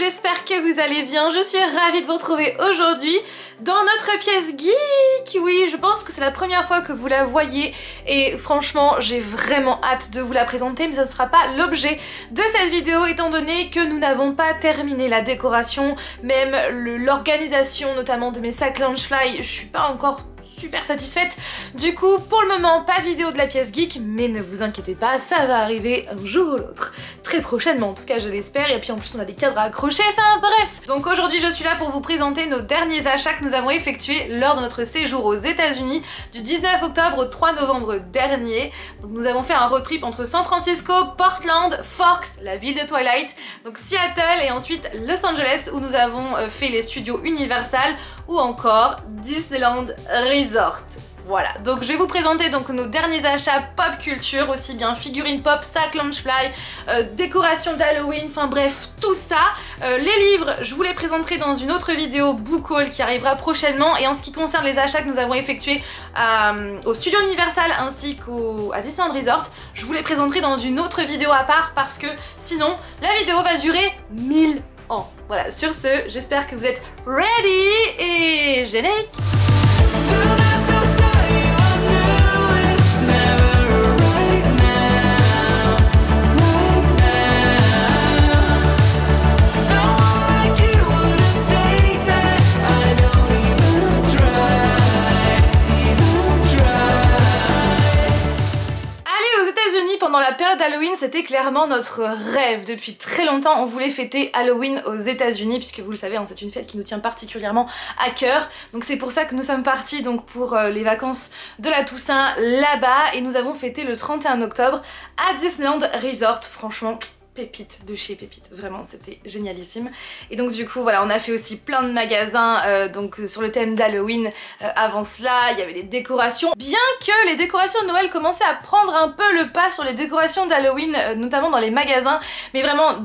j'espère que vous allez bien. Je suis ravie de vous retrouver aujourd'hui dans notre pièce geek. Oui, je pense que c'est la première fois que vous la voyez et franchement j'ai vraiment hâte de vous la présenter, mais ça ne sera pas l'objet de cette vidéo étant donné que nous n'avons pas terminé la décoration, même l'organisation notamment de mes sacs Loungefly, je suis pas encore super satisfaite. Du coup, pour le moment, pas de vidéo de la pièce geek, mais ne vous inquiétez pas, ça va arriver un jour ou l'autre. Très prochainement, en tout cas, je l'espère. Et puis en plus, on a des cadres à accrocher, enfin bref. Donc aujourd'hui, je suis là pour vous présenter nos derniers achats que nous avons effectués lors de notre séjour aux États-Unis du 19 octobre au 3 novembre dernier. Donc nous avons fait un road trip entre San Francisco, Portland, Forks, la ville de Twilight, donc Seattle et ensuite Los Angeles où nous avons fait les studios Universal ou encore Disneyland Resort. Voilà, donc je vais vous présenter donc nos derniers achats pop culture, aussi bien figurines pop, sac Loungefly, décoration d'Halloween, enfin bref, tout ça. Les livres, je vous les présenterai dans une autre vidéo book haul qui arrivera prochainement. Et en ce qui concerne les achats que nous avons effectués au studio Universal ainsi qu'à Disneyland Resort, je vous les présenterai dans une autre vidéo à part parce que sinon la vidéo va durer 1000 ans. Voilà, sur ce, j'espère que vous êtes ready et générique. Pendant la période d'Halloween, c'était clairement notre rêve. Depuis très longtemps, on voulait fêter Halloween aux États-Unis, puisque vous le savez, hein, c'est une fête qui nous tient particulièrement à cœur. Donc c'est pour ça que nous sommes partis donc pour les vacances de la Toussaint là-bas, et nous avons fêté le 31 octobre à Disneyland Resort. Franchement, pépite de chez pépite, vraiment c'était génialissime. Et donc du coup voilà, on a fait aussi plein de magasins donc sur le thème d'Halloween. Avant cela il y avait des décorations, bien que les décorations de Noël commençaient à prendre un peu le pas sur les décorations d'Halloween, notamment dans les magasins, mais vraiment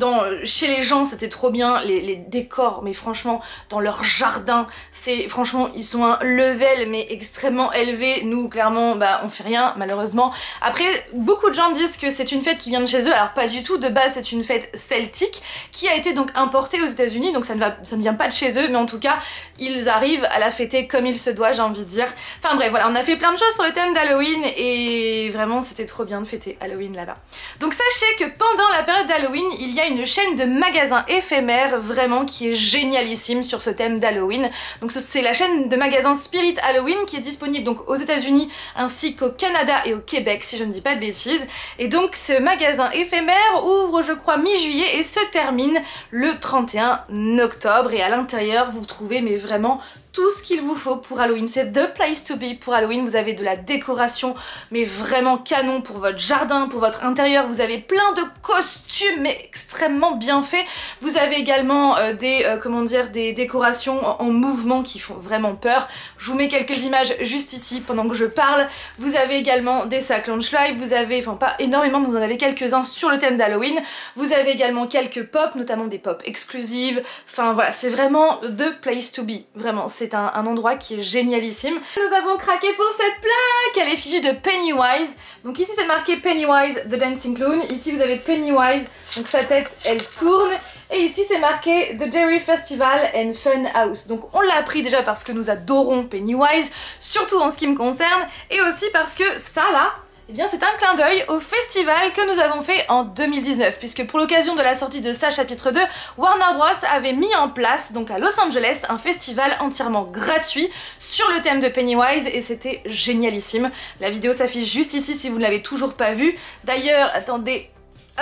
chez les gens c'était trop bien, les décors, mais franchement dans leur jardin, c'est franchement ils sont un level mais extrêmement élevé. Nous clairement bah on fait rien malheureusement. Après beaucoup de gens disent que c'est une fête qui vient de chez eux, alors pas du tout, de base c'est une fête celtique qui a été donc importée aux États-Unis, donc ça ne vient pas de chez eux, mais en tout cas ils arrivent à la fêter comme il se doit, j'ai envie de dire. Enfin bref, voilà, on a fait plein de choses sur le thème d'Halloween et vraiment c'était trop bien de fêter Halloween là-bas. Donc sachez que pendant la période d'Halloween, il y a une chaîne de magasins éphémères vraiment qui est génialissime sur ce thème d'Halloween. Donc c'est la chaîne de magasins Spirit Halloween qui est disponible donc aux États-Unis ainsi qu'au Canada et au Québec si je ne dis pas de bêtises. Et donc ce magasin éphémère ouvre je crois mi-juillet et se termine le 31 octobre, et à l'intérieur vous trouvez mais vraiment tout ce qu'il vous faut pour Halloween. C'est the place to be pour Halloween. Vous avez de la décoration mais vraiment canon pour votre jardin, pour votre intérieur. Vous avez plein de costumes mais extrêmement bien faits. Vous avez également des décorations en mouvement qui font vraiment peur. Je vous mets quelques images juste ici pendant que je parle. Vous avez également des sacs Loungefly. Vous avez, enfin pas énormément, mais vous en avez quelques-uns sur le thème d'Halloween. Vous avez également quelques pops, notamment des pops exclusives. Enfin voilà, c'est vraiment the place to be. Vraiment, c'est un endroit qui est génialissime. Nous avons craqué pour cette plaque à l'effigie de Pennywise. Donc ici c'est marqué Pennywise the Dancing Clown. Ici vous avez Pennywise, donc sa tête elle tourne. Et ici c'est marqué The Derry Festival and Fun House. Donc on l'a appris déjà parce que nous adorons Pennywise, surtout en ce qui me concerne, et aussi parce que ça là, eh bien c'est un clin d'œil au festival que nous avons fait en 2019, puisque pour l'occasion de la sortie de ça chapitre 2, Warner Bros avait mis en place donc à Los Angeles un festival entièrement gratuit sur le thème de Pennywise et c'était génialissime. La vidéo s'affiche juste ici si vous ne l'avez toujours pas vue. D'ailleurs, attendez,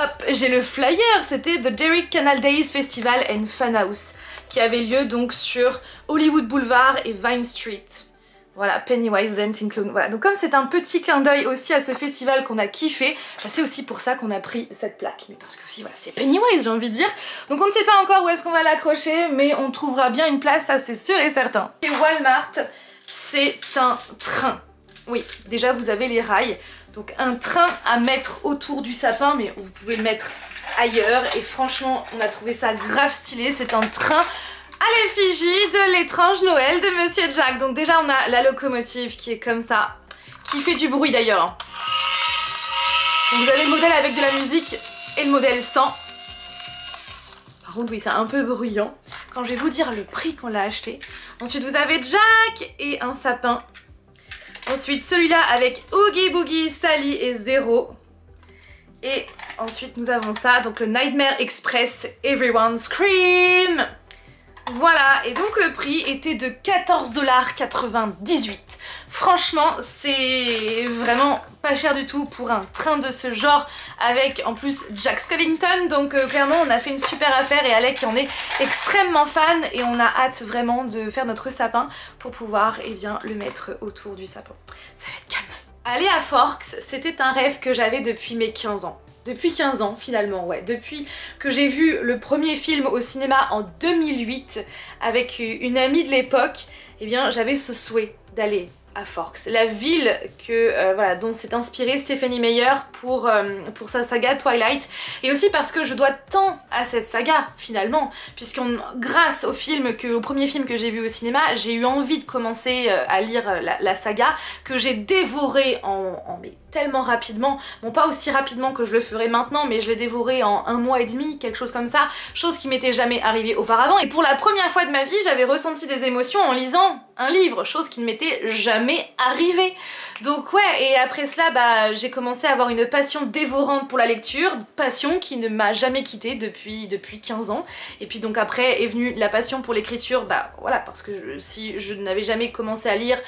hop, j'ai le flyer, c'était The Derry Canal Days Festival and Fun House qui avait lieu donc sur Hollywood Boulevard et Vine Street. Voilà, Pennywise Dancing Clown. Voilà, donc comme c'est un petit clin d'œil aussi à ce festival qu'on a kiffé, bah c'est aussi pour ça qu'on a pris cette plaque. Mais parce que aussi, voilà, c'est Pennywise, j'ai envie de dire. Donc on ne sait pas encore où est-ce qu'on va l'accrocher, mais on trouvera bien une place, ça c'est sûr et certain. Chez Walmart, c'est un train. Oui, déjà vous avez les rails. Donc un train à mettre autour du sapin, mais vous pouvez le mettre ailleurs. Et franchement, on a trouvé ça grave stylé. C'est un train à l'effigie de l'étrange Noël de Monsieur Jack. Donc déjà on a la locomotive qui est comme ça, qui fait du bruit d'ailleurs. Donc vous avez le modèle avec de la musique et le modèle sans. Par contre oui, c'est un peu bruyant. Quand je vais vous dire le prix qu'on l'a acheté. Ensuite vous avez Jack et un sapin. Ensuite celui-là avec Oogie Boogie, Sally et Zero. Et ensuite nous avons ça, donc le Nightmare Express Everyone Scream. Voilà, et donc le prix était de 14,98 $. Franchement, c'est vraiment pas cher du tout pour un train de ce genre, avec en plus Jack Skellington, donc clairement on a fait une super affaire et Alec en est extrêmement fan et on a hâte vraiment de faire notre sapin pour pouvoir le mettre autour du sapin. Ça va être calme. Aller à Forks, c'était un rêve que j'avais depuis mes 15 ans. Depuis 15 ans finalement, ouais. Depuis que j'ai vu le premier film au cinéma en 2008 avec une amie de l'époque, j'avais ce souhait d'aller à Forks, la ville que, dont s'est inspirée Stephenie Meyer pour sa saga Twilight, et aussi parce que je dois tant à cette saga finalement, puisque grâce au premier film que j'ai vu au cinéma, j'ai eu envie de commencer à lire la saga, que j'ai dévoré mais tellement rapidement, bon pas aussi rapidement que je le ferai maintenant, mais je l'ai dévoré en 1 mois et demi, quelque chose comme ça, chose qui m'était jamais arrivée auparavant, et pour la première fois de ma vie j'avais ressenti des émotions en lisant un livre, chose qui ne m'était jamais arrivée. Donc ouais, et après cela j'ai commencé à avoir une passion dévorante pour la lecture, passion qui ne m'a jamais quittée depuis 15 ans, et puis donc après est venue la passion pour l'écriture, voilà, parce que si je n'avais jamais commencé à lire,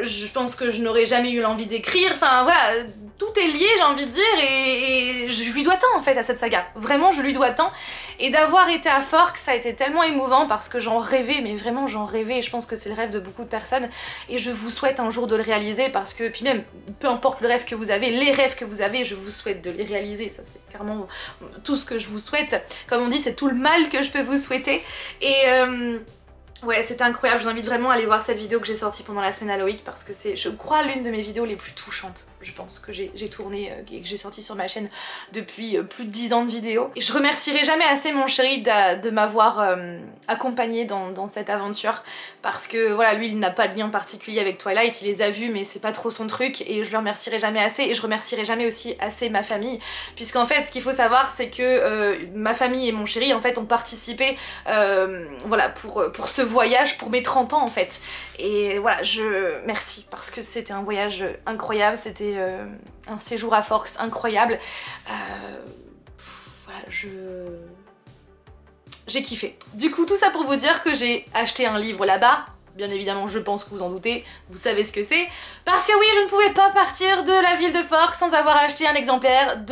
je pense que je n'aurais jamais eu l'envie d'écrire, enfin voilà, tout est lié j'ai envie de dire, et je lui dois tant en fait à cette saga, vraiment je lui dois tant, et d'avoir été à Forks ça a été tellement émouvant parce que j'en rêvais, mais vraiment j'en rêvais, et je pense que c'est le rêve de beaucoup de personnes, et je vous souhaite un jour de le réaliser, parce que puis même peu importe le rêve que vous avez, les rêves que vous avez, je vous souhaite de les réaliser, ça c'est clairement tout ce que je vous souhaite, comme on dit c'est tout le mal que je peux vous souhaiter, et ouais, c'était incroyable, je vous invite vraiment à aller voir cette vidéo que j'ai sortie pendant la semaine Halloween parce que c'est, je crois, l'une de mes vidéos les plus touchantes, je pense, que j'ai tournée et que j'ai sortie sur ma chaîne depuis plus de 10 ans de vidéos. Et je remercierai jamais assez mon chéri de m'avoir accompagnée dans cette aventure parce que voilà, lui il n'a pas de lien particulier avec Twilight, il les a vus mais c'est pas trop son truc et je le remercierai jamais assez, et je remercierai jamais aussi assez ma famille, puisqu'en fait ce qu'il faut savoir c'est que ma famille et mon chéri en fait ont participé voilà, pour ce voyage pour mes 30 ans en fait, et voilà, merci parce que c'était un voyage incroyable, c'était un séjour à Forks incroyable, voilà, j'ai kiffé. Du coup tout ça pour vous dire que j'ai acheté un livre là-bas. Bien évidemment, je pense que vous en doutez, vous savez ce que c'est. Parce que oui, je ne pouvais pas partir de la ville de Forks sans avoir acheté un exemplaire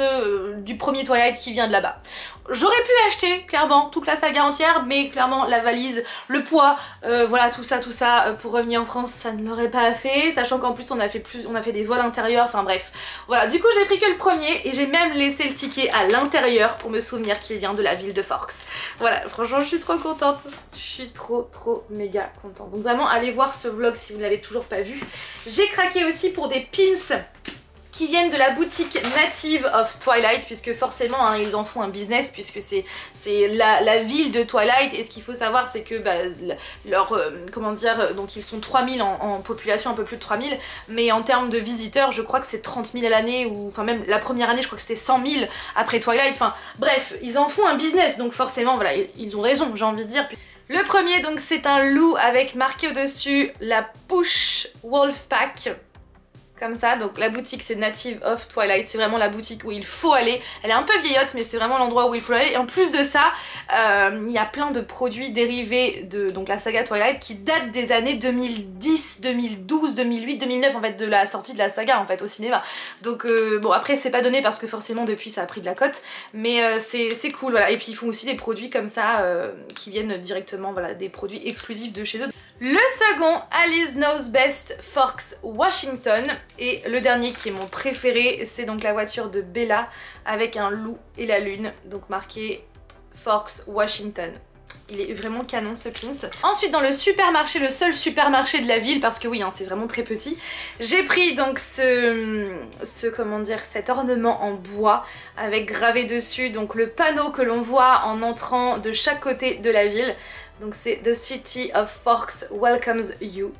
du premier Twilight qui vient de là-bas. J'aurais pu acheter, clairement, toute la saga entière, mais clairement, la valise, le poids, voilà, tout ça, pour revenir en France, ça ne l'aurait pas fait, sachant qu'en plus, on a fait des vols intérieurs, enfin bref. Voilà, du coup, j'ai pris que le premier, et j'ai même laissé le ticket à l'intérieur pour me souvenir qu'il vient de la ville de Forks. Voilà, franchement, je suis trop contente. Je suis trop méga contente. Donc vraiment, allez voir ce vlog si vous ne l'avez toujours pas vu. J'ai craqué aussi pour des pins qui viennent de la boutique Native of Twilight, puisque forcément hein, ils en font un business, puisque c'est la ville de Twilight, et ce qu'il faut savoir c'est que comment dire, donc ils sont 3000 en population, un peu plus de 3000, mais en termes de visiteurs je crois que c'est 30 000 à l'année, ou enfin même la première année je crois que c'était 100 000 après Twilight, enfin bref, ils en font un business, donc forcément voilà, ils ont raison j'ai envie de dire. Le premier donc c'est un loup avec marqué au dessus la Push Wolfpack, comme ça, donc la boutique c'est Native of Twilight, c'est vraiment la boutique où il faut aller, elle est un peu vieillotte mais c'est vraiment l'endroit où il faut aller, et en plus de ça, il y a plein de produits dérivés de donc la saga Twilight qui datent des années 2010, 2012, 2008, 2009 en fait, de la sortie de la saga en fait au cinéma, donc bon après c'est pas donné parce que forcément depuis ça a pris de la cote, mais c'est cool voilà, et puis ils font aussi des produits comme ça qui viennent directement, voilà, des produits exclusifs de chez eux. Le second, Alice Knows Best Forks Washington, et le dernier qui est mon préféré, c'est donc la voiture de Bella avec un loup et la lune, donc marqué Forks Washington. Il est vraiment canon ce pins. Ensuite dans le supermarché, le seul supermarché de la ville, parce que oui hein, c'est vraiment très petit, j'ai pris donc comment dire, cet ornement en bois avec gravé dessus donc le panneau que l'on voit en entrant de chaque côté de la ville. Donc c'est The City of Forks Welcomes You.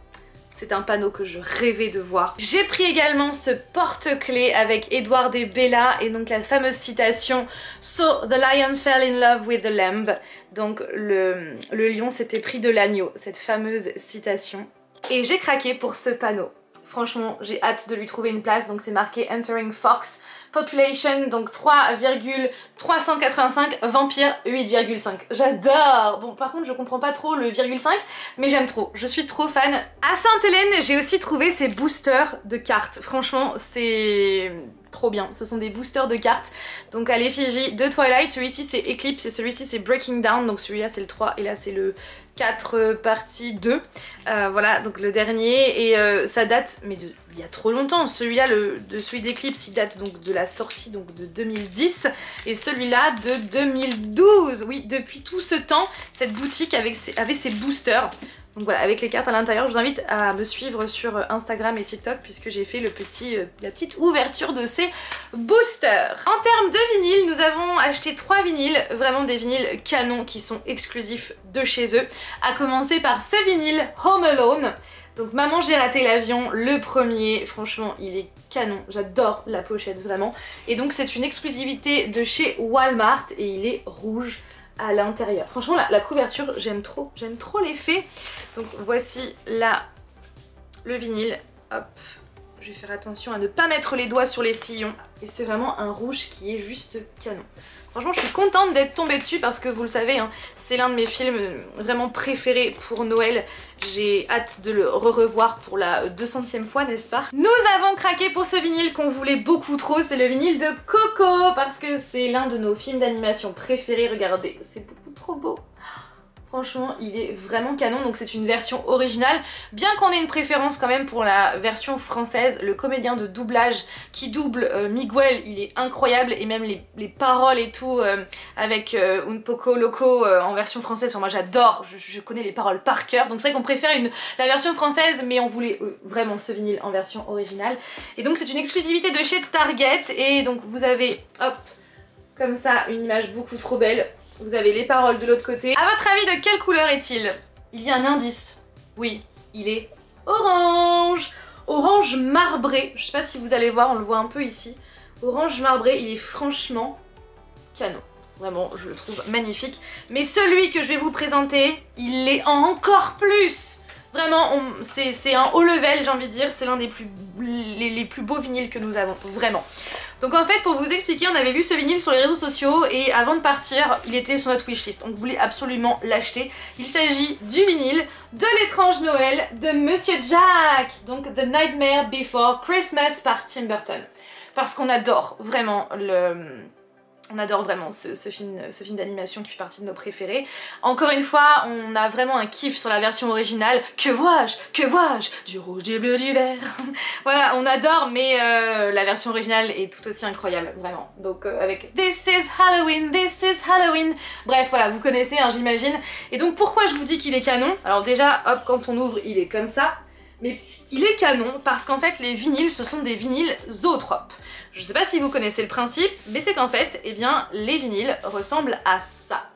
C'est un panneau que je rêvais de voir. J'ai pris également ce porte-clés avec Edward et Bella et donc la fameuse citation So the lion fell in love with the lamb. Donc le lion s'était pris de l'agneau, cette fameuse citation. Et j'ai craqué pour ce panneau. Franchement, j'ai hâte de lui trouver une place. Donc c'est marqué Entering Fox. Population, donc 3,385, vampire 8,5. J'adore. Bon, par contre, je comprends pas trop le ,5, mais j'aime trop. Je suis trop fan. À Sainte-Hélène, j'ai aussi trouvé ces boosters de cartes. Franchement, c'est trop bien. Ce sont des boosters de cartes. Donc à l'effigie de Twilight. Celui-ci, c'est Eclipse et celui-ci, c'est Breaking Down. Donc celui-là, c'est le 3 et là, c'est le 4 partie 2. Voilà, donc le dernier. Et ça date, mais il y a trop longtemps. Celui-là, celui d'Eclipse, il date donc de la sortie donc de 2010 et celui-là de 2012. Oui, depuis tout ce temps, cette boutique avait ses boosters. Donc voilà, avec les cartes à l'intérieur. Je vous invite à me suivre sur Instagram et TikTok puisque j'ai fait la petite ouverture de ces boosters. En termes de vinyles, nous avons acheté 3 vinyles, vraiment des vinyles canons qui sont exclusifs de chez eux. À commencer par ce vinyle Home Alone. Donc Maman j'ai raté l'avion, le premier, franchement il est canon, j'adore la pochette vraiment. Et donc c'est une exclusivité de chez Walmart et il est rouge à l'intérieur. Franchement la couverture j'aime trop l'effet. Donc voici là le vinyle, hop, je vais faire attention à ne pas mettre les doigts sur les sillons. Et c'est vraiment un rouge qui est juste canon. Franchement je suis contente d'être tombée dessus parce que vous le savez, hein, c'est l'un de mes films vraiment préférés pour Noël. J'ai hâte de le revoir pour la 200e fois, n'est-ce pas? Nous avons craqué pour ce vinyle qu'on voulait beaucoup trop, c'est le vinyle de Coco parce que c'est l'un de nos films d'animation préférés. Regardez, c'est beaucoup trop beau. Franchement, il est vraiment canon, donc c'est une version originale. Bien qu'on ait une préférence quand même pour la version française, le comédien de doublage qui double Miguel, il est incroyable. Et même les paroles et tout, avec Un Poco Loco en version française, enfin, moi j'adore, je connais les paroles par cœur. Donc c'est vrai qu'on préfère la version française, mais on voulait vraiment ce vinyle en version originale. Et donc c'est une exclusivité de chez Target, et donc vous avez, hop, comme ça, une image beaucoup trop belle. Vous avez les paroles de l'autre côté. À votre avis, de quelle couleur est-il? Il y a un indice. Oui, il est orange. Orange marbré. Je sais pas si vous allez voir, on le voit un peu ici. Orange marbré, il est franchement canon. Vraiment, je le trouve magnifique. Mais celui que je vais vous présenter, il l'est encore plus. Vraiment, c'est un haut level, j'ai envie de dire. C'est l'un des les plus beaux vinyles que nous avons, vraiment. Donc en fait, pour vous expliquer, on avait vu ce vinyle sur les réseaux sociaux et avant de partir, il était sur notre wishlist. On voulait absolument l'acheter. Il s'agit du vinyle de l'étrange Noël de Monsieur Jack, donc The Nightmare Before Christmas par Tim Burton. Parce qu'on adore vraiment ce film d'animation qui fait partie de nos préférés. Encore une fois, on a vraiment un kiff sur la version originale. Que vois-je? Du rouge, du bleu, du vert. Voilà, on adore, mais la version originale est tout aussi incroyable, vraiment. Donc avec This is Halloween, This is Halloween. Bref, voilà, vous connaissez, hein, j'imagine. Et donc pourquoi je vous dis qu'il est canon? Alors déjà, hop, quand on ouvre, il est comme ça. Mais il est canon parce qu'en fait les vinyles, ce sont des vinyles zootropes. Je sais pas si vous connaissez le principe, mais c'est qu'en fait, eh bien, les vinyles ressemblent à ça.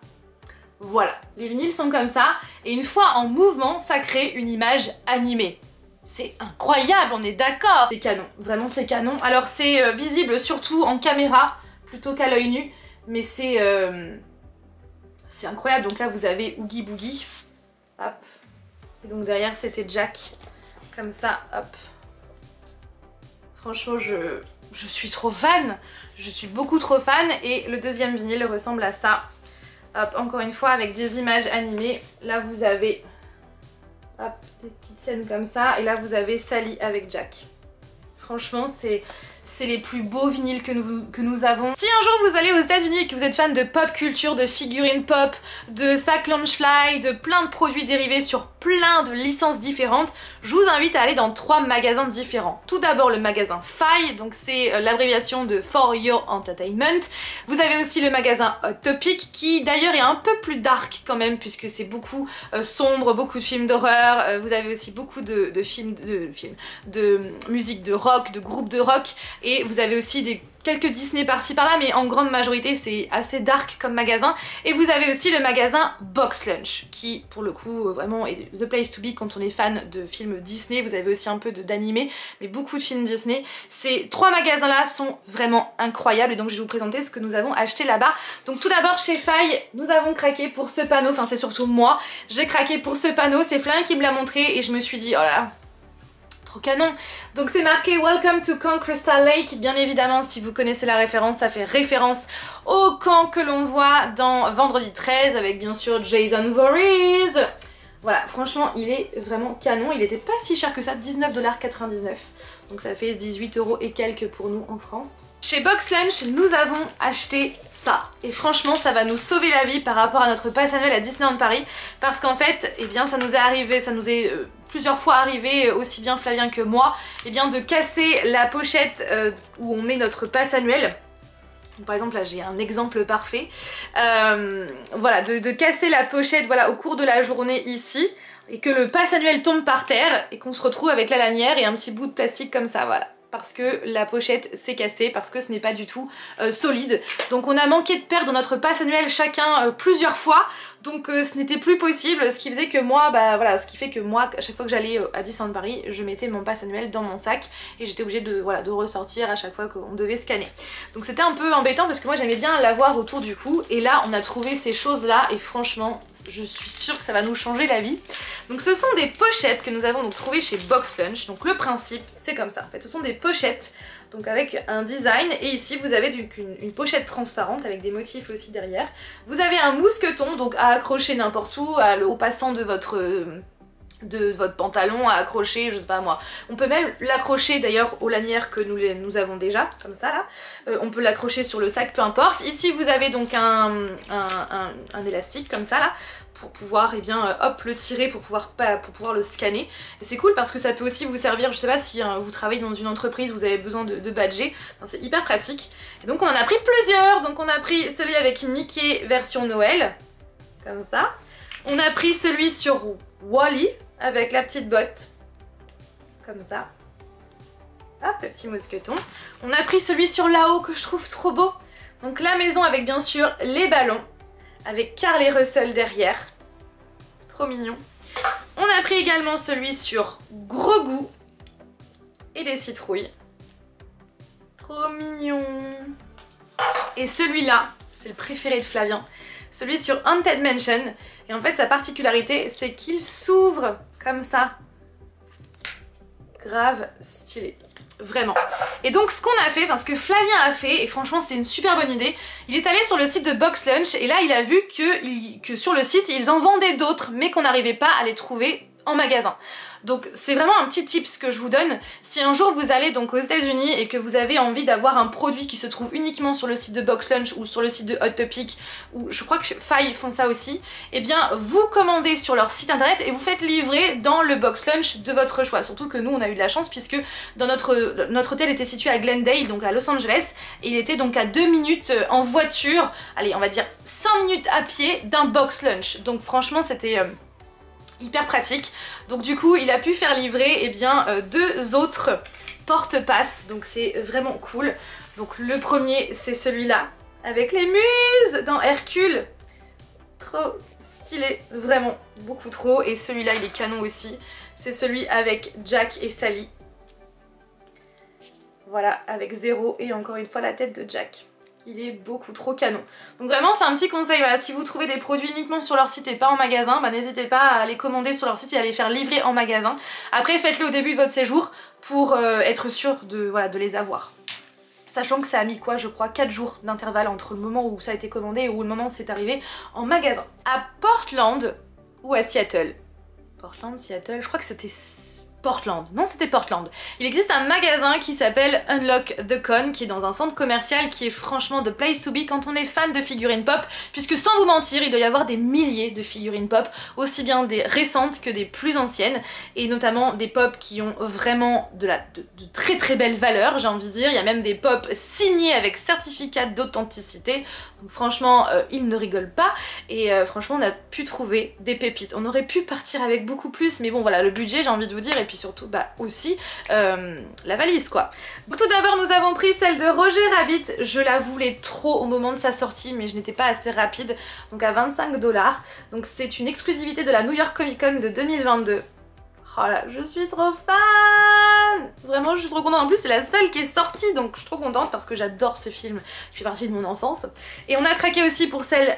Voilà, les vinyles sont comme ça, et une fois en mouvement, ça crée une image animée. C'est incroyable, on est d'accord. C'est canon, vraiment c'est canon. Alors c'est visible surtout en caméra, plutôt qu'à l'œil nu, mais c'est incroyable. Donc là vous avez Oogie Boogie, hop, et donc derrière c'était Jack. Comme ça, hop. Franchement, je suis trop fan. Je suis beaucoup trop fan. Et le deuxième vinyle ressemble à ça. Hop, encore une fois, avec des images animées. Là, vous avez, hop, des petites scènes comme ça. Et là, vous avez Sally avec Jack. Franchement, c'est les plus beaux vinyles que nous avons. Si un jour vous allez aux États-Unis et que vous êtes fan de pop culture, de figurines pop, de sacs Loungefly, de plein de produits dérivés sur plein de licences différentes, je vous invite à aller dans 3 magasins différents. Tout d'abord le magasin Faille, donc c'est l'abréviation de For Your Entertainment. Vous avez aussi le magasin Hot Topic qui d'ailleurs est un peu plus dark quand même puisque c'est beaucoup sombre, beaucoup de films d'horreur. Vous avez aussi beaucoup de musique de rock, de groupes de rock. et vous avez aussi quelques Disney par-ci par-là, mais en grande majorité c'est assez dark comme magasin. Et vous avez aussi le magasin Box Lunch qui pour le coup vraiment est the place to be quand on est fan de films Disney. Vous avez aussi un peu d'animé, mais beaucoup de films Disney. Ces 3 magasins là sont vraiment incroyables et donc je vais vous présenter ce que nous avons acheté là-bas. Donc tout d'abord chez Faye, nous avons craqué pour ce panneau, enfin c'est surtout moi, j'ai craqué pour ce panneau, c'est Flavien qui me l'a montré et je me suis dit oh là là, trop canon. Donc c'est marqué Welcome to Camp Crystal Lake, bien évidemment si vous connaissez la référence, ça fait référence au camp que l'on voit dans Vendredi 13 avec bien sûr Jason Voorhees. Voilà, franchement il est vraiment canon, il était pas si cher que ça, 19,99 $, donc ça fait 18 € et quelques pour nous en France. Chez Box Lunch, nous avons acheté ça. Et franchement, ça va nous sauver la vie par rapport à notre pass annuel à Disneyland Paris. Parce qu'en fait, eh bien, ça nous est arrivé, ça nous est plusieurs fois arrivé, aussi bien Flavien que moi, eh bien, de casser la pochette où on met notre pass annuel. Par exemple là j'ai un exemple parfait, voilà, de casser la pochette voilà, au cours de la journée ici, et que le pass annuel tombe par terre et qu'on se retrouve avec la lanière et un petit bout de plastique comme ça, voilà. Parce que la pochette s'est cassée, parce que ce n'est pas du tout solide. Donc on a manqué de perdre notre pass annuel chacun plusieurs fois, donc ce n'était plus possible, ce qui faisait que moi, bah voilà, ce qui fait que moi, à chaque fois que j'allais à Disneyland Paris, je mettais mon pass annuel dans mon sac et j'étais obligée de, voilà, de ressortir à chaque fois qu'on devait scanner. Donc c'était un peu embêtant parce que moi j'aimais bien l'avoir autour du cou, et là on a trouvé ces choses là et franchement je suis sûre que ça va nous changer la vie. Donc ce sont des pochettes que nous avons donc trouvées chez Box Lunch. Donc le principe c'est comme ça en fait, ce sont des pochettes donc avec un design, et ici vous avez donc une pochette transparente avec des motifs aussi derrière. Vous avez un mousqueton donc à accrocher n'importe où, au passant de votre pantalon, à accrocher, je sais pas moi. On peut même l'accrocher d'ailleurs aux lanières que nous avons déjà, comme ça là. On peut l'accrocher sur le sac, peu importe. Ici vous avez donc un élastique comme ça là, pour pouvoir eh bien, hop, le tirer pour pouvoir le scanner. Et c'est cool parce que ça peut aussi vous servir, je sais pas si vous travaillez dans une entreprise, vous avez besoin de badger, enfin, c'est hyper pratique. Et donc on en a pris plusieurs, donc on a pris celui avec Mickey version Noël, comme ça. On a pris celui sur Wall-E, avec la petite botte, comme ça. Hop, le petit mousqueton. On a pris celui sur là-haut que je trouve trop beau. Donc la maison avec bien sûr les ballons, avec Carl et Russell derrière. Trop mignon. On a pris également celui sur Grogu et les citrouilles. Trop mignon. Et celui-là, c'est le préféré de Flavien. Celui sur Haunted Mansion. Et en fait sa particularité c'est qu'il s'ouvre comme ça. Grave stylé. Vraiment. Et donc ce qu'on a fait, enfin ce que Flavien a fait, et franchement c'était une super bonne idée, il est allé sur le site de Box Lunch et là il a vu que sur le site ils en vendaient d'autres mais qu'on n'arrivait pas à les trouver en magasin. Donc c'est vraiment un petit tips que je vous donne. Si un jour vous allez donc aux États-Unis et que vous avez envie d'avoir un produit qui se trouve uniquement sur le site de Box Lunch ou sur le site de Hot Topic, ou je crois que Faye font ça aussi, et bien vous commandez sur leur site internet et vous faites livrer dans le Box Lunch de votre choix. Surtout que nous on a eu de la chance puisque dans notre hôtel était situé à Glendale, donc à Los Angeles, et il était donc à 2 minutes en voiture, allez on va dire 5 minutes à pied d'un Box Lunch. Donc franchement c'était hyper pratique. Donc du coup il a pu faire livrer eh bien, 2 autres porte-passes, donc c'est vraiment cool. Donc le premier c'est celui-là avec les muses dans Hercule, trop stylé, vraiment beaucoup trop. Et celui-là il est canon aussi, c'est celui avec Jack et Sally, voilà, avec Zéro et encore une fois la tête de Jack. Il est beaucoup trop canon. Donc vraiment c'est un petit conseil, voilà, si vous trouvez des produits uniquement sur leur site et pas en magasin, bah, n'hésitez pas à les commander sur leur site et à les faire livrer en magasin. Après faites-le au début de votre séjour pour être sûr de, voilà, de les avoir. Sachant que ça a mis quoi, je crois 4 jours d'intervalle entre le moment où ça a été commandé et où le moment où c'est arrivé en magasin. À Portland ou à Seattle, Portland, Seattle, je crois que c'était Portland, non c'était Portland. Il existe un magasin qui s'appelle Unlock the Con, qui est dans un centre commercial qui est franchement the place to be quand on est fan de figurines pop, puisque sans vous mentir il doit y avoir des milliers de figurines pop, aussi bien des récentes que des plus anciennes, et notamment des pop qui ont vraiment de très très belles valeurs, j'ai envie de dire. Il y a même des pop signés avec certificat d'authenticité. Donc franchement ils ne rigolent pas, et franchement on a pu trouver des pépites. On aurait pu partir avec beaucoup plus, mais bon voilà, le budget j'ai envie de vous dire est puis surtout bah aussi la valise quoi. Tout d'abord nous avons pris celle de Roger Rabbit, je la voulais trop au moment de sa sortie mais je n'étais pas assez rapide, donc à 25 $. Donc c'est une exclusivité de la New York Comic Con de 2022. Oh là, je suis trop fan! Vraiment, je suis trop contente. En plus, c'est la seule qui est sortie, donc je suis trop contente parce que j'adore ce film. Il fait partie de mon enfance. Et on a craqué aussi pour celle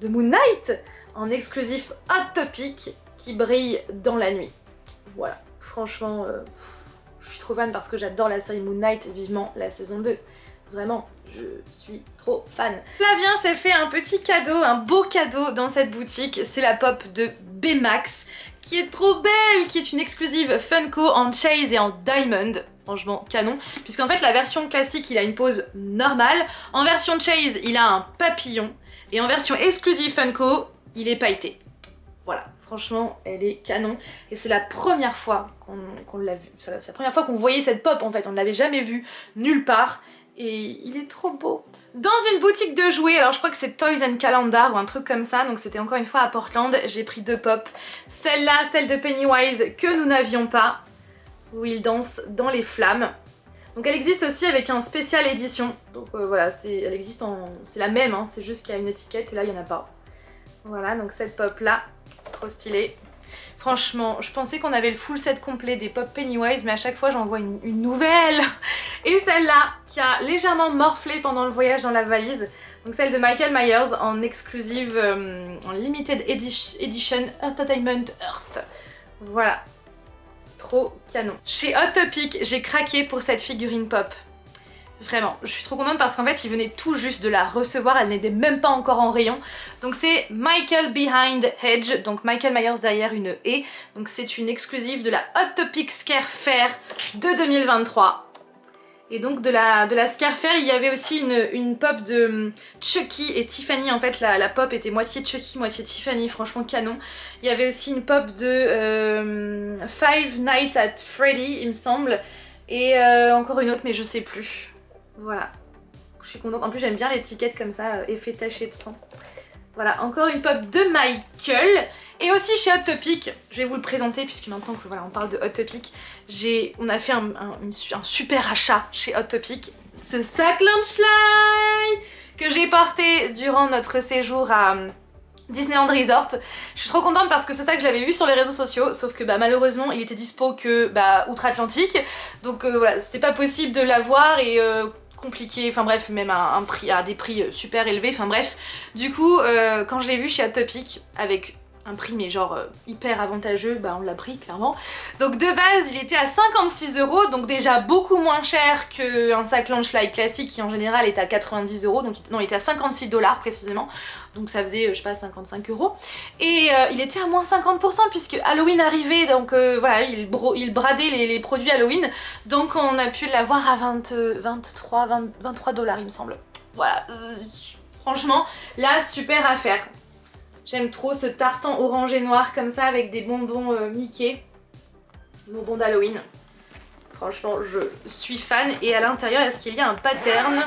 de Moon Knight, en exclusif Hot Topic, qui brille dans la nuit. Voilà, franchement, je suis trop fan parce que j'adore la série Moon Knight, vivement la saison 2. Vraiment, je suis trop fan. Flavien s'est fait un petit cadeau, un beau cadeau dans cette boutique. C'est la pop de Baymax, qui est trop belle, qui est une exclusive Funko en Chase et en Diamond. Franchement, canon. Puisqu'en fait, la version classique, il a une pose normale. En version Chase, il a un papillon. Et en version exclusive Funko, il est pailleté. Voilà, franchement, elle est canon. Et c'est la première fois qu'on l'a vue. C'est la première fois qu'on voyait cette pop, en fait. On ne l'avait jamais vue nulle part. Et il est trop beau. Dans une boutique de jouets, alors je crois que c'est Toys and Calendar ou un truc comme ça, donc c'était encore une fois à Portland, j'ai pris 2 pop. Celle-là, celle de Pennywise que nous n'avions pas, où il danse dans les flammes. Donc elle existe aussi avec un spécial édition, donc voilà, elle existe en... c'est la même, hein, c'est juste qu'il y a une étiquette et là il n'y en a pas. Voilà, donc cette pop là, trop stylée. Franchement, je pensais qu'on avait le full set complet des pop Pennywise, mais à chaque fois j'en vois une nouvelle. Et celle-là, qui a légèrement morflé pendant le voyage dans la valise. Donc celle de Michael Myers en exclusive, en limited edition Entertainment Earth. Voilà. Trop canon. Chez Hot Topic, j'ai craqué pour cette figurine pop. Vraiment, je suis trop contente parce qu'en fait, il venait tout juste de la recevoir, elle n'était même pas encore en rayon. Donc c'est Michael Behind Hedge, donc Michael Myers derrière une haie. Donc c'est une exclusive de la Hot Topic Scare Fair de 2023. Et donc de la Scare Fair, il y avait aussi une pop de Chucky et Tiffany. En fait, la pop était moitié Chucky, moitié Tiffany, franchement canon. Il y avait aussi une pop de Five Nights at Freddy, il me semble. Et encore une autre, mais je sais plus. Voilà, je suis contente. En plus, j'aime bien l'étiquette comme ça, effet taché de sang. Voilà, encore une pop de Michael. Et aussi chez Hot Topic, je vais vous le présenter puisque maintenant que voilà, on parle de Hot Topic, on a fait un super achat chez Hot Topic. Ce sac Lunchlight que j'ai porté durant notre séjour à Disneyland Resort. Je suis trop contente parce que ce sac je l'avais vu sur les réseaux sociaux, sauf que bah, malheureusement il était dispo que bah, outre-Atlantique. Donc voilà, c'était pas possible de l'avoir et compliqué, enfin bref, même à des prix super élevés, enfin bref. Du coup, quand je l'ai vu chez Hot Topic, avec un prix mais genre hyper avantageux, bah on l'a pris clairement. Donc de base il était à 56 €, donc déjà beaucoup moins cher qu'un sac Lunchlight classique qui en général est à 90 €, donc non il était à 56 $ précisément, donc ça faisait je sais pas 55 €. Et il était à moins 50% puisque Halloween arrivait, donc voilà il bradait les produits Halloween, donc on a pu l'avoir à 23 $ il me semble. Voilà, franchement là super affaire. J'aime trop ce tartan orange et noir comme ça avec des bonbons Mickey. Bonbons d'Halloween. Franchement, je suis fan. Et à l'intérieur, est-ce qu'il y a un pattern?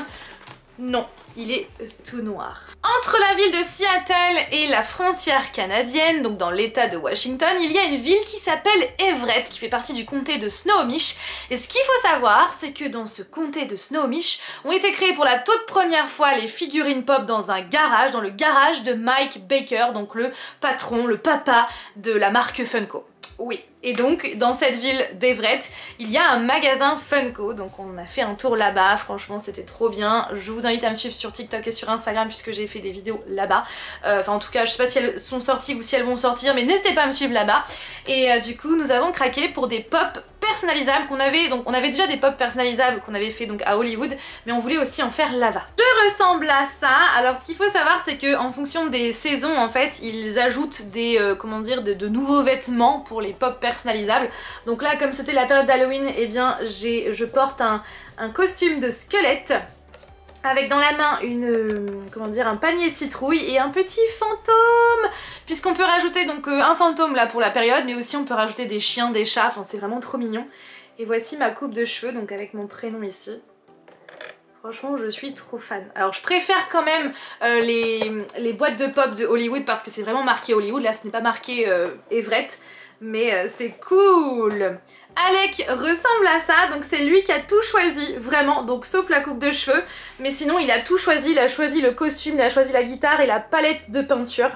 Non, il est tout noir. Entre la ville de Seattle et la frontière canadienne, donc dans l'état de Washington, il y a une ville qui s'appelle Everett, qui fait partie du comté de Snohomish. Et ce qu'il faut savoir, c'est que dans ce comté de Snohomish, ont été créées pour la toute première fois les figurines pop dans un garage, dans le garage de Mike Baker, donc le patron, le papa de la marque Funko. Oui, et donc dans cette ville d'Everett, il y a un magasin Funko, donc on a fait un tour là-bas, franchement c'était trop bien. Je vous invite à me suivre sur TikTok et sur Instagram puisque j'ai fait des vidéos là-bas. Enfin en tout cas je sais pas si elles sont sorties ou si elles vont sortir, mais n'hésitez pas à me suivre là-bas. Et du coup nous avons craqué pour des pop personnalisables qu'on avait, donc on avait déjà des pop personnalisables qu'on avait fait donc à Hollywood, mais on voulait aussi en faire là-bas. Je ressemble à ça. Alors ce qu'il faut savoir c'est que en fonction des saisons en fait ils ajoutent des comment dire de nouveaux vêtements pour les pop personnalisables. Donc là comme c'était la période d'Halloween, et eh bien je porte un costume de squelette avec dans la main comment dire, un panier citrouille et un petit fantôme, puisqu'on peut rajouter donc un fantôme là pour la période, mais aussi on peut rajouter des chiens, des chats, enfin c'est vraiment trop mignon. Et voici ma coupe de cheveux, donc avec mon prénom ici. Franchement je suis trop fan. Alors je préfère quand même les boîtes de pop de Hollywood parce que c'est vraiment marqué Hollywood, là ce n'est pas marqué Everett. mais c'est cool. Alec ressemble à ça, donc c'est lui qui a tout choisi, vraiment, donc sauf la coupe de cheveux, mais sinon il a tout choisi, il a choisi le costume, il a choisi la guitare et la palette de peinture.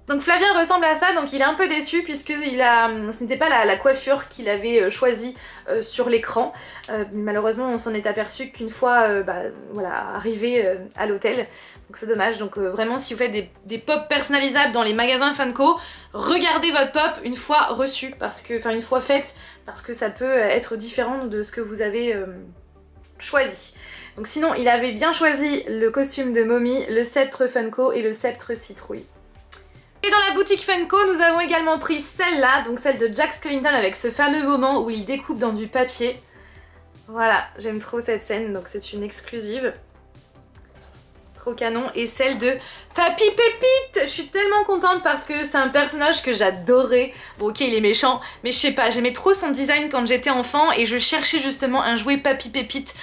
Donc Flavien ressemble à ça, donc il est un peu déçu puisque ce n'était pas la coiffure qu'il avait choisie sur l'écran. Malheureusement on s'en est aperçu qu'une fois voilà, arrivé à l'hôtel, donc c'est dommage. Donc vraiment si vous faites des pop personnalisables dans les magasins Funko, regardez votre pop une fois reçue, une fois faite, parce que ça peut être différent de ce que vous avez choisi. Donc sinon il avait bien choisi le costume de Mommy, le sceptre Funko et le sceptre citrouille. Et dans la boutique Funko, nous avons également pris celle-là, donc celle de Jack Skellington avec ce fameux moment où il découpe dans du papier. Voilà, j'aime trop cette scène, donc c'est une exclusive. Trop canon. Et celle de Papy Pépite. Je suis tellement contente parce que c'est un personnage que j'adorais. Bon ok il est méchant, mais je sais pas, j'aimais trop son design quand j'étais enfant et je cherchais justement un jouet Papy Pépite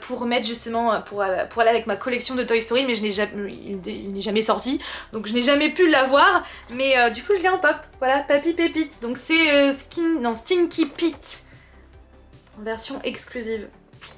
pour mettre justement, pour aller avec ma collection de Toy Story, mais il n'est jamais sorti, donc je n'ai jamais pu l'avoir, mais du coup je l'ai en pop. Voilà, Papy Pépite. Donc c'est Stinky Pete en version exclusive.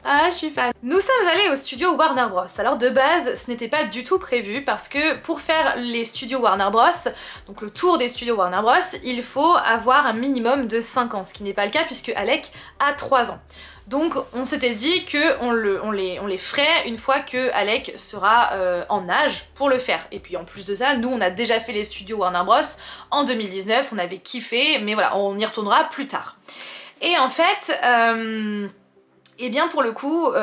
Ah, je suis fan. Nous sommes allés au studio Warner Bros. Alors de base, ce n'était pas du tout prévu parce que pour faire les studios Warner Bros, donc le tour des studios Warner Bros, il faut avoir un minimum de 5 ans, ce qui n'est pas le cas puisque Alec a 3 ans. Donc on s'était dit qu'on les ferait une fois que Alec sera en âge pour le faire. Et puis en plus de ça, nous on a déjà fait les studios Warner Bros en 2019, on avait kiffé, mais voilà, on y retournera plus tard. Et en fait... Et bien pour le coup,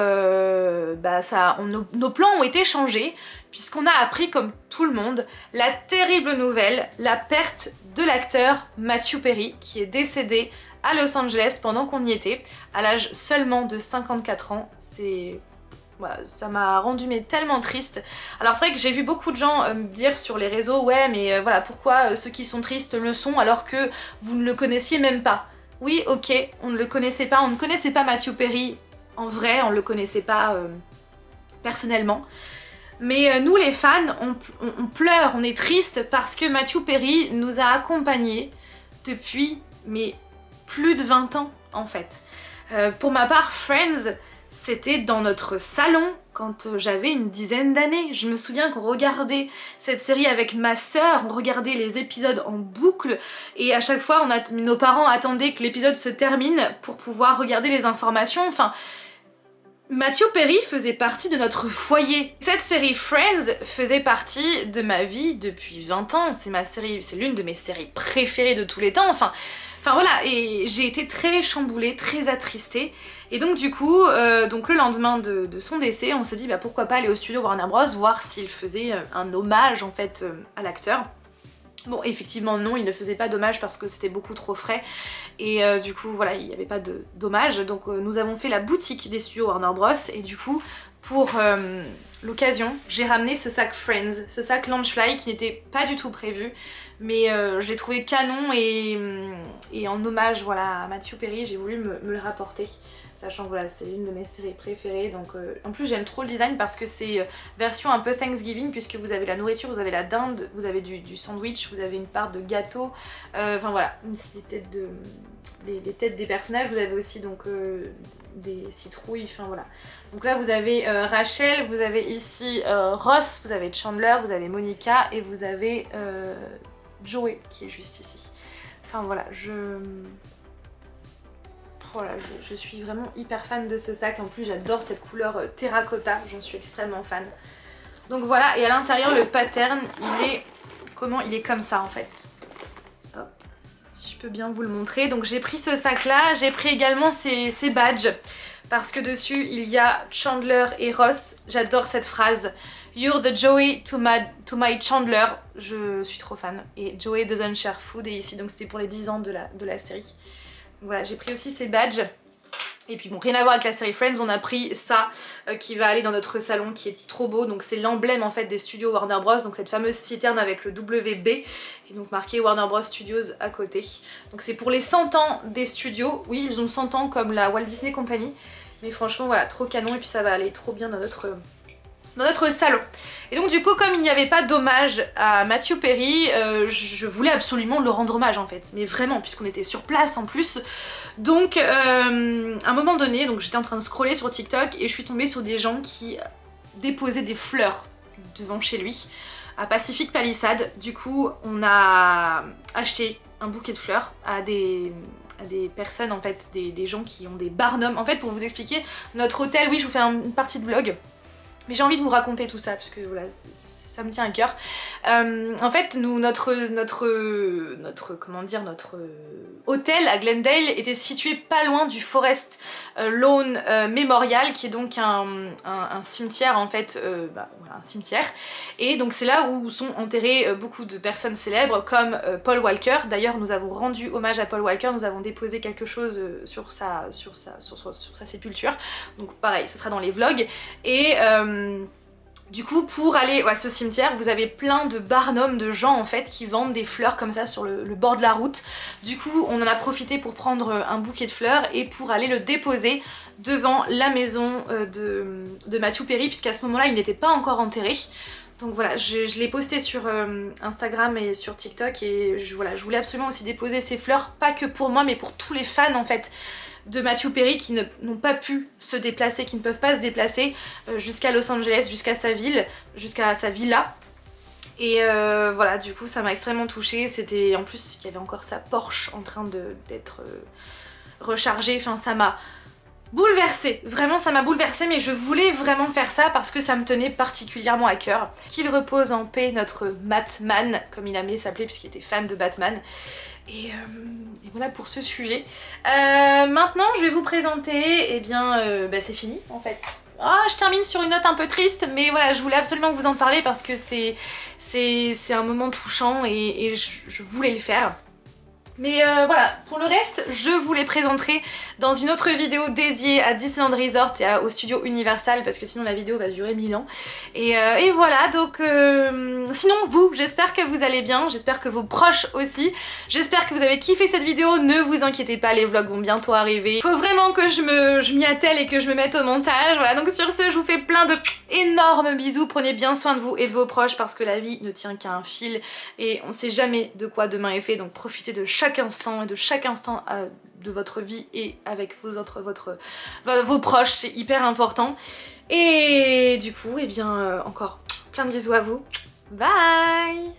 nos plans ont été changés puisqu'on a appris comme tout le monde la terrible nouvelle, la perte de l'acteur Matthew Perry qui est décédé à Los Angeles pendant qu'on y était, à l'âge seulement de 54 ans. Voilà, ça m'a rendu tellement triste. Alors c'est vrai que j'ai vu beaucoup de gens me dire sur les réseaux, ouais mais voilà pourquoi ceux qui sont tristes le sont alors que vous ne le connaissiez même pas. Oui ok, on ne le connaissait pas, on ne connaissait pas Matthew Perry. En vrai, on le connaissait pas personnellement. Mais nous les fans, on pleure, on est triste parce que Matthew Perry nous a accompagnés depuis plus de 20 ans en fait. Pour ma part, Friends, c'était dans notre salon quand j'avais une dizaine d'années. Je me souviens qu'on regardait cette série avec ma sœur, on regardait les épisodes en boucle et à chaque fois nos parents attendaient que l'épisode se termine pour pouvoir regarder les informations. Enfin, Matthew Perry faisait partie de notre foyer. Cette série Friends faisait partie de ma vie depuis 20 ans. C'est l'une de mes séries préférées de tous les temps. Enfin voilà, et j'ai été très chamboulée, très attristée. Et donc du coup, le lendemain de son décès, on s'est dit pourquoi pas aller au studio Warner Bros voir s'il faisait un hommage en fait à l'acteur. Bon effectivement non, il ne faisait pas d'hommage parce que c'était beaucoup trop frais et du coup voilà il n'y avait pas d'hommage, donc nous avons fait la boutique des studios Warner Bros et du coup pour l'occasion j'ai ramené ce sac Friends, ce sac Launchfly qui n'était pas du tout prévu mais je l'ai trouvé canon et en hommage voilà à Matthew Perry j'ai voulu me le rapporter. Sachant que voilà, c'est l'une de mes séries préférées, donc en plus j'aime trop le design parce que c'est version un peu Thanksgiving puisque vous avez la nourriture, vous avez la dinde, vous avez du sandwich, vous avez une part de gâteau, enfin voilà, les têtes des personnages, vous avez aussi donc des citrouilles, enfin voilà. Donc là vous avez Rachel, vous avez ici Ross, vous avez Chandler, vous avez Monica et vous avez Joey qui est juste ici. Enfin voilà, Voilà, je suis vraiment hyper fan de ce sac, en plus j'adore cette couleur terracotta, j'en suis extrêmement fan. Donc voilà, et à l'intérieur le pattern, il est comme ça en fait. Hop, si je peux bien vous le montrer. Donc j'ai pris ce sac là, j'ai pris également ces badges, parce que dessus il y a Chandler et Ross, j'adore cette phrase. You're the Joey to my Chandler, je suis trop fan. Et Joey doesn't share food, et ici donc c'était pour les 10 ans de la série. Voilà, j'ai pris aussi ces badges. Et puis bon, rien à voir avec la série Friends, on a pris ça qui va aller dans notre salon qui est trop beau. Donc c'est l'emblème en fait des studios Warner Bros. Donc cette fameuse citerne avec le WB et donc marqué Warner Bros Studios à côté. Donc c'est pour les 100 ans des studios. Oui, ils ont 100 ans comme la Walt Disney Company. Mais franchement voilà, trop canon et puis ça va aller trop bien dans notre dans notre salon. Et donc du coup, comme il n'y avait pas d'hommage à Matthew Perry, je voulais absolument le rendre hommage en fait, mais vraiment, puisqu'on était sur place en plus. Donc à un moment donné, donc j'étais en train de scroller sur TikTok et je suis tombée sur des gens qui déposaient des fleurs devant chez lui, à Pacific Palisades. Du coup, on a acheté un bouquet de fleurs à des personnes en fait, des gens qui ont des barnums. En fait, pour vous expliquer, notre hôtel, oui, je vous fais une partie de vlog, mais j'ai envie de vous raconter tout ça parce que voilà, ça me tient à cœur. En fait, nous, notre hôtel à Glendale était situé pas loin du Forest Lawn Memorial, qui est donc un cimetière en fait, un cimetière. Et donc c'est là où sont enterrés beaucoup de personnes célèbres comme Paul Walker. D'ailleurs, nous avons rendu hommage à Paul Walker, nous avons déposé quelque chose sur sa sépulture. Donc pareil, ce sera dans les vlogs. Et du coup, pour aller à ce cimetière, vous avez plein de barnums de gens en fait qui vendent des fleurs comme ça sur le bord de la route. Du coup, on en a profité pour prendre un bouquet de fleurs et pour aller le déposer devant la maison de Matthew Perry, puisqu'à ce moment-là, il n'était pas encore enterré. Donc voilà, je l'ai posté sur Instagram et sur TikTok et je voulais absolument aussi déposer ces fleurs, pas que pour moi, mais pour tous les fans en fait de Matthew Perry qui n'ont pas pu se déplacer, qui ne peuvent pas se déplacer jusqu'à Los Angeles, jusqu'à sa ville, jusqu'à sa villa. Et voilà, du coup ça m'a extrêmement touchée. C'était en plus, il y avait encore sa Porsche en train d'être rechargée. Enfin, ça m'a bouleversée, vraiment ça m'a bouleversée, mais je voulais vraiment faire ça parce que ça me tenait particulièrement à cœur. Qu'il repose en paix notre Batman, comme il aimait s'appeler puisqu'il était fan de Batman. Et voilà pour ce sujet. Maintenant je vais vous présenter, c'est fini en fait. Je termine sur une note un peu triste, mais voilà, je voulais absolument vous en parler parce que c'est un moment touchant et je voulais le faire. Mais voilà, pour le reste, je vous les présenterai dans une autre vidéo dédiée à Disneyland Resort et au studio Universal parce que sinon la vidéo va durer 1000 ans. Et voilà, donc sinon vous, j'espère que vous allez bien, j'espère que vos proches aussi, j'espère que vous avez kiffé cette vidéo, ne vous inquiétez pas, les vlogs vont bientôt arriver. Faut vraiment que je m'y attelle et que je me mette au montage, voilà, donc sur ce, je vous fais plein de énormes bisous, prenez bien soin de vous et de vos proches parce que la vie ne tient qu'à un fil et on sait jamais de quoi demain est fait, donc profitez de chaque instant et de chaque instant de votre vie et avec vos proches, c'est hyper important. Et du coup, encore plein de bisous à vous. Bye!